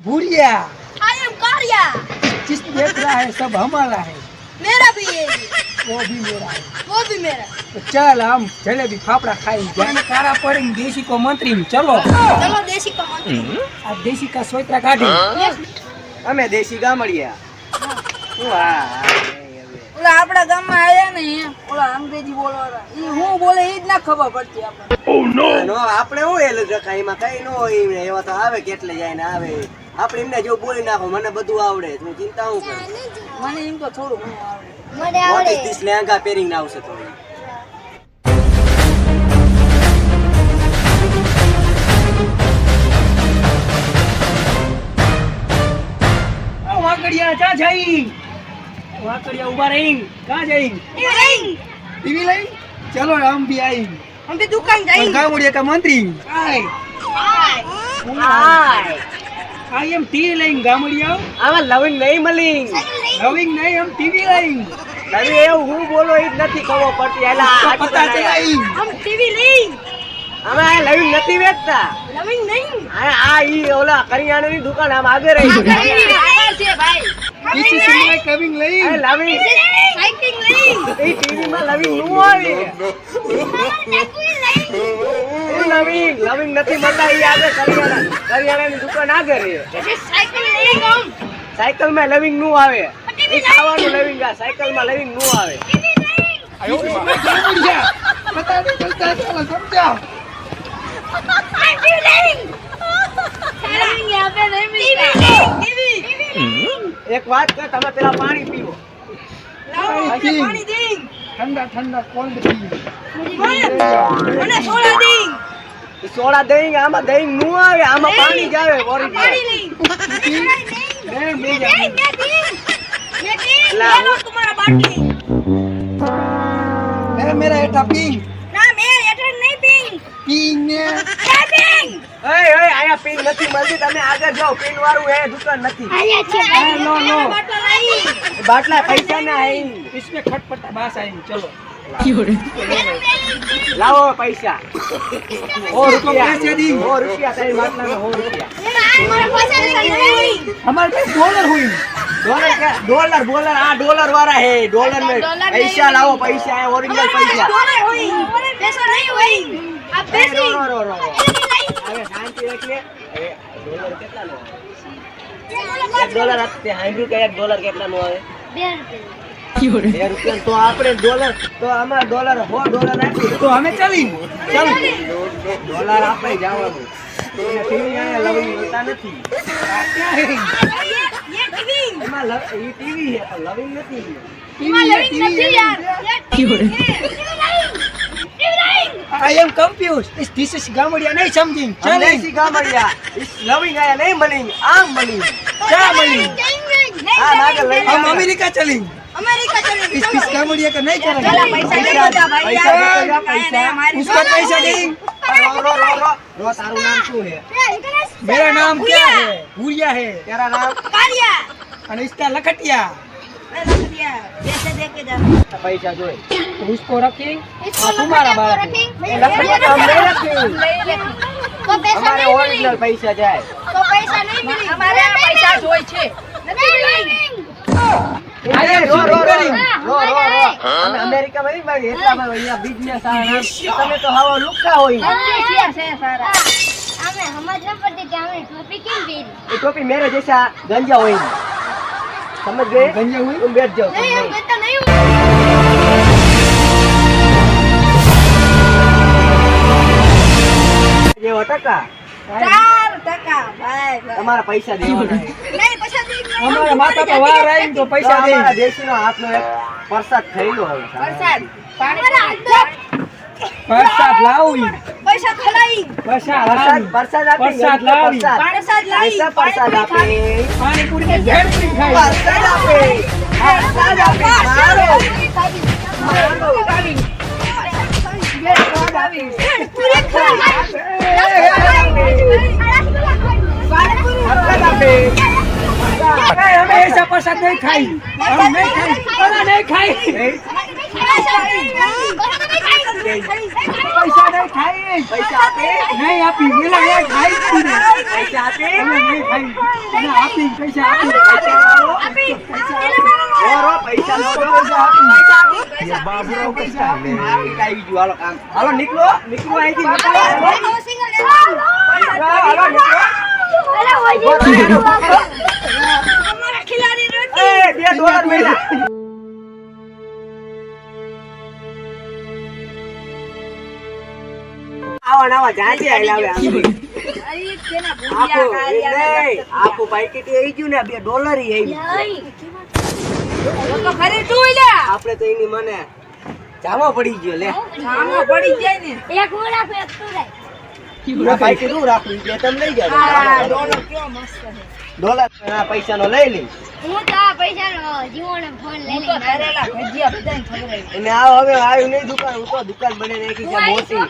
Bhuria. I am कारिया। जिस देख रहा है सब हमारा है। मेरा भी है। वो भी मेरा है। वो भी मेरा। तो चल हम जलेबी फाफड़ा खाई जाने कारा पड़ेंगे देसी को मंत्री में चलो। चलो देसी का मंत्री। आ देसी का सोयत्रा काढी। અમે દેશી ગામડિયા વાહ ઓલા આપડા ગામમાં આયા ને ઓલા અંગ્રેજી બોલવાળા ઈ હું બોલે ઈ જ ના ખબર પડતી આપણે. નો આપણે હું એલું રખાય એમાં કઈ ન હોય એમને એવા તો આવે કેટલે જાય ને આવે આપણે એમને જો બોલી નાખો મને બધું આવડે તું ચિંતા હું કર મને એમ તો થોડું ઘણું આવડે. મને વોટ આવડે. ઇઝ ધીસ લેંગા પેરિંગ ના આવશે તો वाकड़िया जा जाई वाकड़िया उबा रही कहां जाई टीवी लाई चलो हम भी आई हम भी दुकान जाएंगे. गामड़िया का मंत्री आए आई एम टीवी लाइन गामड़िया આમાં લવિંગ નહીં મળી लविंग नहीं हम टीवी लाइन તમે એવું હું બોલો ઈ જ નથી ખબર પડતી એલા पता चलाई हम टीवी नहीं. અમે આ લવિંગ નથી વેચતા लविंग नहीं. આ ઈ ઓલા કરિયાણાની દુકાન આમ આગળ રહી आगे से भाई. This is my coming A line લવિંગ साइकिल नहीं. એ ટીવી માં લવિંગ નું આવે એ લવિંગ નથી મળતા ઈ આગળ કરિયાણાની દુકાન આગળ રહે साइकिल नहीं हम. સાયકલ માં લવિંગ નું આવે એ ખાવાનું લવિંગ આ સાયકલ માં લવિંગ નું આવે गामड़िया पता नहीं चलता चलो समझा टीवी नहीं. लविंग यहाँ पे नहीं मिलता. टीवी. એક વાત કર તમે પેલા પાણી પીવો लाओ मुझे पानी दी. ठंडा ठंडा कोल्ड टी મને સોડા દી. ઈ સોડા દહીં આમાં દહીં નું આવે આમાં પાણી જ આવે પાણી ઓરિજિનલ નહીં. मैं ले जा मैं दी. ला, ले लो तुम्हारा बाटली. मैं मेरा एटा पिंग ना मैं एटर नहीं पिंग. पिंग ने क्या पिंग. એ આયા પીન નથી મળતી તમે આગળ જાઓ પીન વાળું એ દુકાન નથી आया छे. नो नो बाटला नहीं. બાટલા પૈસા ના હે इसमें खटपटा बास आएंगे चलो લાવો પૈસા ઓ इसको पैसे दी રૂપિયા તારી બાટલા નો 100 રૂપિયા हमारे पैसे नहीं. हमारे पास डॉलर हुई ડોલર કે ડોલર આ ડોલર વાળા હે ડોલર में डॉलर પૈસા नहीं। લાવો પૈસા હે ઓરિજિનલ પૈસા डॉलर हुई. पैसा नहीं हुई. अब એ पैसे. રો હવે શાંતિ રાખીએ હવે ડોલર કેટલા નો $1 આપતે હાંભળ્યું કે $1 કેટલા નો આવે 2 રૂપિયા. 2 રૂપિયા તો આપણે ડોલર તો આમાં ડોલર $100 આપી तो हमें चली ચાલ ડોલર આપણે જવાનું ટીવી આયા લવિંગ મળતા નથી क्या है ये टीवी. એમાં ઈ ટીવી છે પણ લવિંગ નથી इमा लविंग नहीं यार. ये टीवी नहीं. I am confuse this is गामड़िया नहीं समझी ચલે चले સી ગામડિયા ઈસ લવિંગ આયા નહીં મળી આમ મળી क्या मली આ નાગર લઈ हम अमेरिका चली अमेरिका चले. इस गामड़िया का नहीं चला करेंगे पैसा दे दो भाई पैसा यार. दे दो, पैसा। उसका पैसा नहीं રો તારું નામ શું છે मेरा नाम क्या है भूरिया है તેરા નામ कारिया. और इसका लखटिया मैं रख दिया. पैसे दे के जा. પૈસા જોઈ तो उसको रखें इसको तुम्हारा लखटिया को बालक है। रखें. એ લખડિયા તો અમે નથી तो पैसा અમારે नहीं मिली. ઓરિજિનલ પૈસા જાય तो पैसा नहीं मिली. हमारे पैसा जोई छे. नहीं मिली. अरे રો हमारे અમે અમેરિકામાં નહીં ભાઈ એટલામાં અહીંયા બિઝનેસ આવે તમે તો હાવ લુખા હોય पैसा से सारा. हमें समझ न पड़ती कि हमें टोपी क्यों पहनी. ये टोपी मेरे जैसा गंजा हुई समझ गए गंजा हुई? तुम बैठ जाओ नहीं हम कहता नहीं हूँ. ये टका 4% भाई. તમારા પૈસા દેવાના છે. नहीं पैसा दी. हमारा माथा पे वार आएंगे तो તો पैसा અમારા देंगे દેશીનો હાથનો એક પ્રસાદ થયેલો હોય प्रसाद. हमारा प्रसाद लाओ पैसा खलाई. प्रसाद પ્રસાદ પ્રસાદ આપી प्रसाद लावी प्रसाद लाई. ऐसा प्रसाद આપે पानी पूरी में भेड़ पूरी खाई પ્રસાદ આપે પ્રસાદ આપે મારો पूरे खलाई. પ્રસાદ આપે अरे हमें ऐसा प्रसाद नहीं खाई हम नहीं खाई अरे नहीं खाई पैसा नहीं ખાઈ પૈસા આપે નહીં આપી પેલા એ ખાઈ જ ને. પૈસા આપે અમે નહીં ખાઈ એને આપી પૈસા આપી રો પૈસા લો બાબુરાવ પૈસા આપી આવી ગયું હાલો કામ હાલો નીકળો અહીંથી નીકળો હાલો નીકળો અરે હોય અમારા ખિલાડી રોટી એ $2 મળ્યા આવા જાજે આલાવે અરે કેના ભૂલિયા કારિયા આખું પાકીટ આવી ગયું ને $2 આવી તો ખરી તું લ્યા આપણે તો એની મને જામો પડી ગયો લે સામો પડી જાય ને એક ઓલા પે તુરાય આ પાકીટ હું રાખું એટલે તમે લઈ જાઓ આ ડોલર કેવો મસ્ત છે $1 આ પૈસાનો લઈ લે હું તો આ પૈસાનો જીવોનો ફોન લઈ હું તો લઈને કરેલા ભજીયા બધાને ખવડાવી અને આ હવે આવ્યું નહીં દુકાન હું તો દુકાન બને નાખી છે મોટી